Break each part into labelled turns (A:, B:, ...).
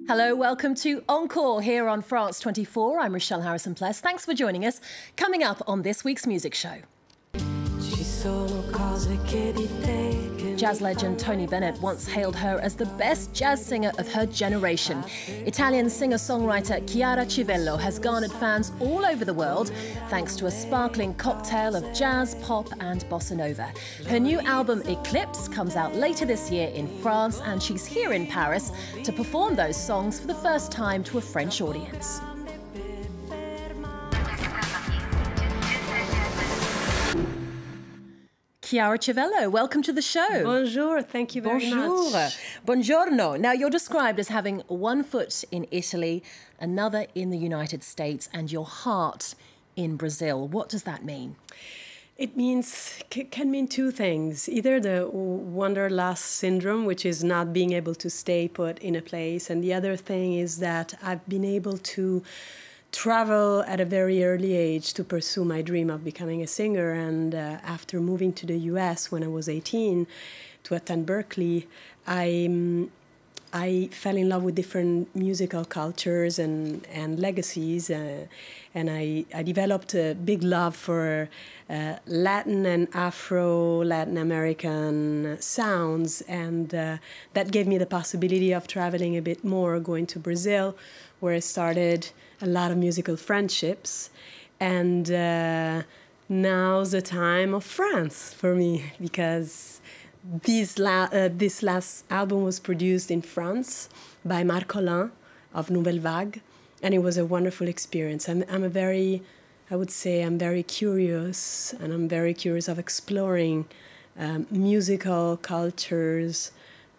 A: Hello, welcome to Encore here on France 24. I'm Richelle Harrison Plesse. Thanks for joining us. Coming up on this week's music show. Jazz legend Tony Bennett once hailed her as the best jazz singer of her generation. Italian singer-songwriter Chiara Civello has garnered fans all over the world thanks to a sparkling cocktail of jazz, pop and bossa nova. Her new album Eclipse comes out later this year in France, and she's here in Paris to perform those songs for the first time to a French audience. Chiara Civello, welcome to the show.
B: Bonjour, thank you very much.
A: Buongiorno. Now, you're described as having one foot in Italy, another in the United States, and your heart in Brazil. What does that mean?
B: It can mean two things. Either the wanderlust syndrome, which is not being able to stay put in a place, and the other thing is that I've been able to travel at a very early age to pursue my dream of becoming a singer. And after moving to the US when I was 18 to attend Berkeley, I fell in love with different musical cultures and legacies, and I developed a big love for Latin and Afro-Latin American sounds, and that gave me the possibility of traveling a bit more, going to Brazil, where I started a lot of musical friendships. And now's the time of France for me, because this last album was produced in France by Marc Collin of Nouvelle Vague, and it was a wonderful experience. I'm very curious, and I'm very curious of exploring musical cultures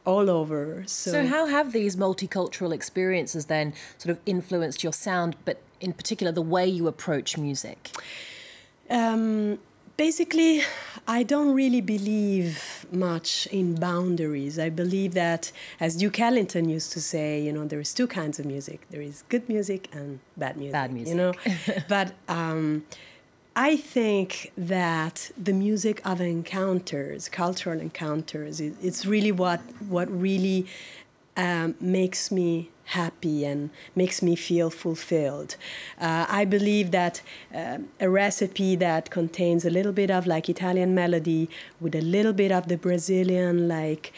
B: all over.
A: So how have these multicultural experiences then sort of influenced your sound, but in particular the way you approach music?
B: Basically, I don't really believe much in boundaries. I believe that, as Duke Ellington used to say, you know, there is two kinds of music. There is good music and bad music.
A: Bad music.
B: You know? But I think that the music of encounters, cultural encounters, it's really what really makes me happy and makes me feel fulfilled. I believe that a recipe that contains a little bit of like Italian melody with a little bit of the Brazilian like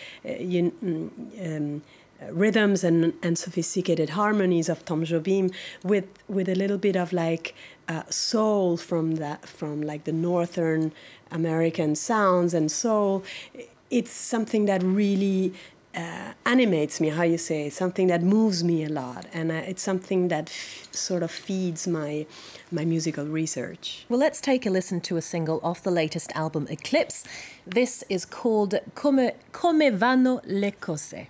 B: rhythms and sophisticated harmonies of Tom Jobim with a little bit of like soul from like the Northern American sounds and soul. It's something that really animates me, how you say, something that moves me a lot, and it's something that sort of feeds my musical research.
A: Well, let's take a listen to a single off the latest album Eclipse. This is called Come vanno le cose.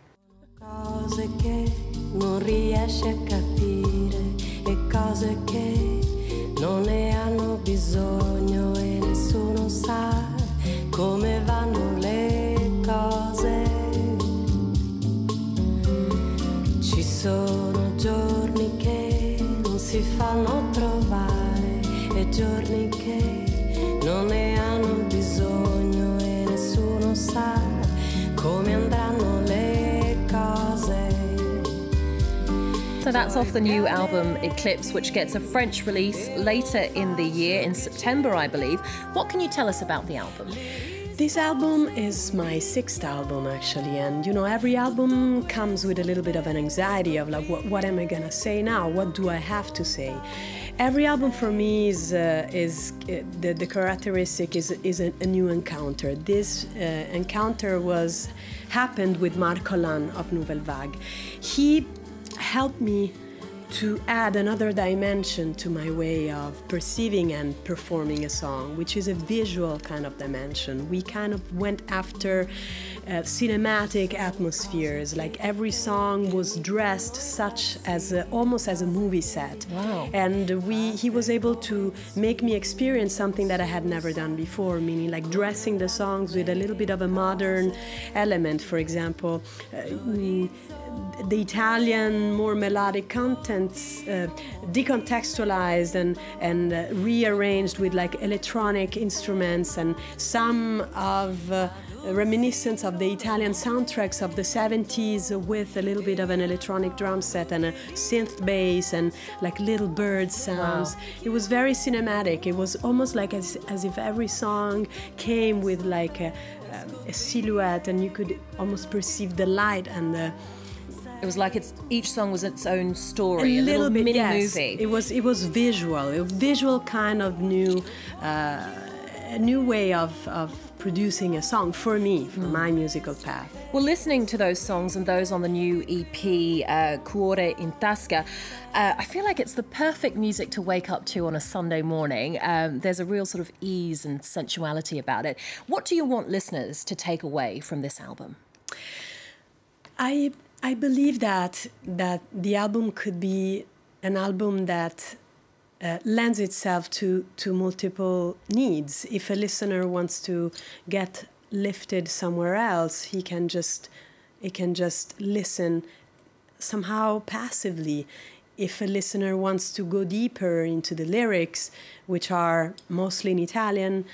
C: Cose che non riesci a capire e cose che non ne hanno bisogno e nessuno sa come vanno le cose. Ci sono giorni che non si fanno trovare e giorni che non ne hanno bisogno e nessuno sa come andranno le cose.
A: So that's off the new album Eclipse, which gets a French release later in the year, in September, I believe. What can you tell us about the album?
B: This album is my sixth album, actually, and you know, every album comes with a little bit of an anxiety of like, what am I gonna say now? What do I have to say? Every album for me is the characteristic is a new encounter. This encounter happened with Marc Collin of Nouvelle Vague. He helped me to add another dimension to my way of perceiving and performing a song, which is a visual kind of dimension. We kind of went after cinematic atmospheres, like every song was dressed almost as a movie set.
A: Wow.
B: And he was able to make me experience something that I had never done before, meaning like dressing the songs with a little bit of a modern element. For example, the Italian more melodic contents decontextualized and rearranged with like electronic instruments, and some of reminiscence of the Italian soundtracks of the 70s with a little bit of an electronic drum set and a synth bass and like little bird sounds.
A: Wow.
B: It was very cinematic. It was almost like as if every song came with like a silhouette, and you could almost perceive the light and the...
A: It was like each song was its own story, a little bit, mini movie.
B: It was visual, a visual kind of new, a new way of producing a song for me, for my musical path.
A: Well, listening to those songs and those on the new EP, Cuore in Tasca, I feel like it's the perfect music to wake up to on a Sunday morning. There's a real sort of ease and sensuality about it. What do you want listeners to take away from this album?
B: I believe that the album could be an album that lends itself to multiple needs. If a listener wants to get lifted somewhere else, he can just listen somehow passively. If a listener wants to go deeper into the lyrics, which are mostly in Italian,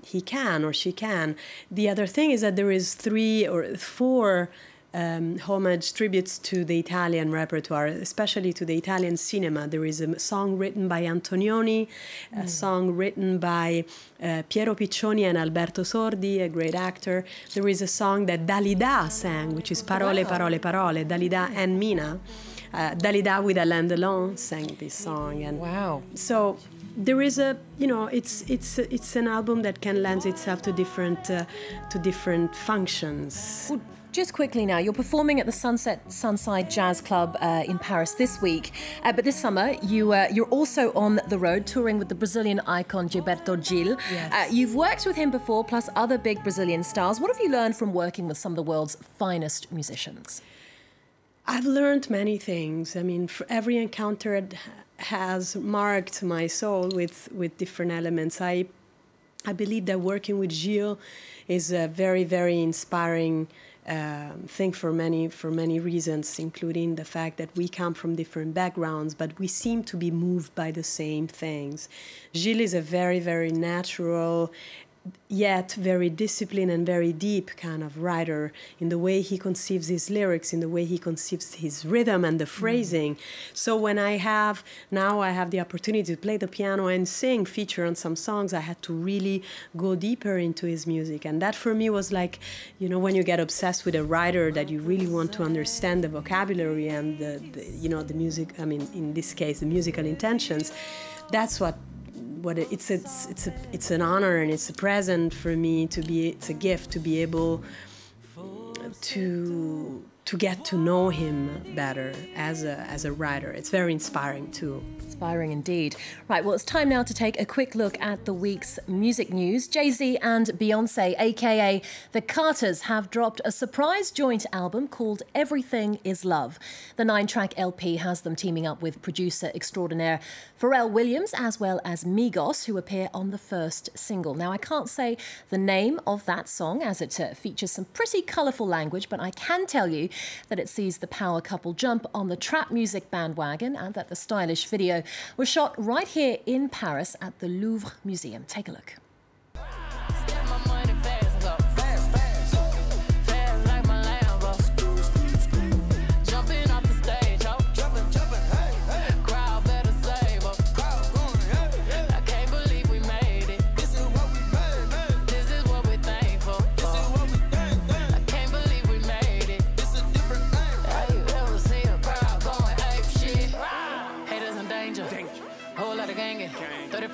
B: he can or she can. The other thing is that there is 3 or 4 homage tributes to the Italian repertoire, especially to the Italian cinema. There is a song written by Antonioni, a song written by Piero Piccioni and Alberto Sordi, a great actor. There is a song that Dalida sang, which is Parole, Parole, Parole, Dalida and Mina. Dalida with Alain Delon sang this song. And
A: wow.
B: So there is a, it's an album that can lend itself to different functions.
A: Well, just quickly now, you're performing at the Sunside Jazz Club in Paris this week, but this summer you're also on the road touring with the Brazilian icon Gilberto Gil.
B: Yes.
A: You've worked with him before, plus other big Brazilian stars. What have you learned from working with some of the world's finest musicians?
B: I've learned many things. I mean, every encounter has marked my soul with different elements. I believe that working with Gil is a very, very inspiring thing for many reasons, including the fact that we come from different backgrounds, but we seem to be moved by the same things. Gil is a very, very natural, yet very disciplined and very deep kind of writer in the way he conceives his lyrics, in the way he conceives his rhythm and the phrasing. So when I have the opportunity to play the piano and sing, feature on some songs, I had to really go deeper into his music. And that for me was like, when you get obsessed with a writer, that you really want to understand the vocabulary and the music, I mean, in this case, the musical intentions. That's it's an honor and it's a present for me it's a gift to be able to get to know him better as a writer. It's very inspiring too. Inspiring
A: indeed. Right, well, it's time now to take a quick look at the week's music news. JayZ and Beyonce, aka the Carters, have dropped a surprise joint album called Everything Is Love. The 9-track LP has them teaming up with producer extraordinaire Pharrell Williams, as well as Migos, who appear on the first single. Now, I can't say the name of that song as it features some pretty colourful language, but I can tell you that it sees the power couple jump on the trap music bandwagon, and that the stylish video was shot right here in Paris at the Louvre Museum. Take a look.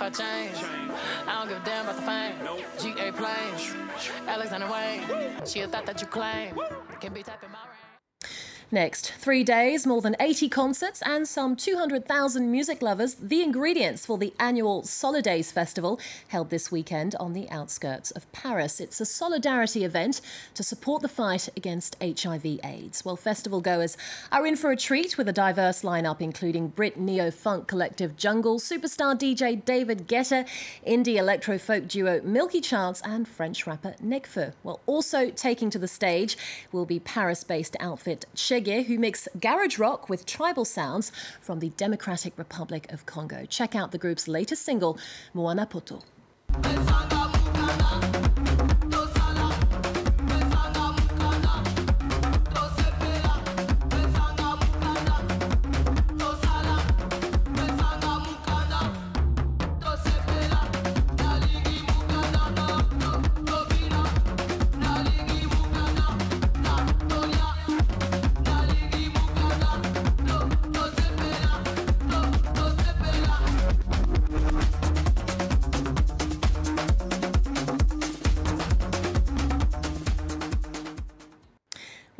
D: I don't give a damn about the fame. GA planes, Alexander Wayne. She a thought that you claim. Can be typing my range.
A: Next, 3 days, more than 80 concerts and some 200,000 music lovers, the ingredients for the annual Solidays Festival held this weekend on the outskirts of Paris. It's a solidarity event to support the fight against HIV/AIDS. Well, festival goers are in for a treat with a diverse lineup including Brit neo-funk collective Jungle, superstar DJ David Guetta, indie electro-folk duo Milky Chance and French rapper Nekfeu. Well, also taking to the stage will be Paris-based outfit who mix garage rock with tribal sounds from the Democratic Republic of Congo. Check out the group's latest single, Moana Poto.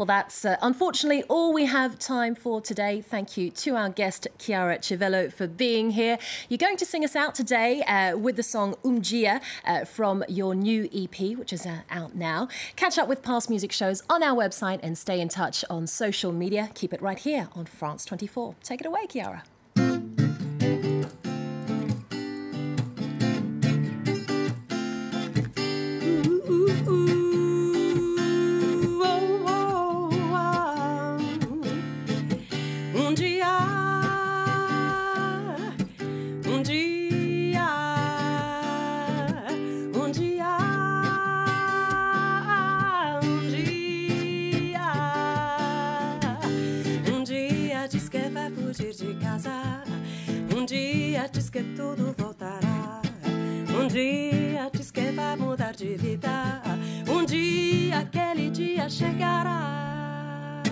A: that's unfortunately all we have time for today. Thank you to our guest, Chiara Civello, for being here. You're going to sing us out today with the song Dia from your new EP, which is out now. Catch up with past music shows on our website and stay in touch on social media. Keep it right here on France 24. Take it away, Chiara.
C: Diz que tudo voltará. Dia diz que vai mudar de vida. Dia aquele dia chegará.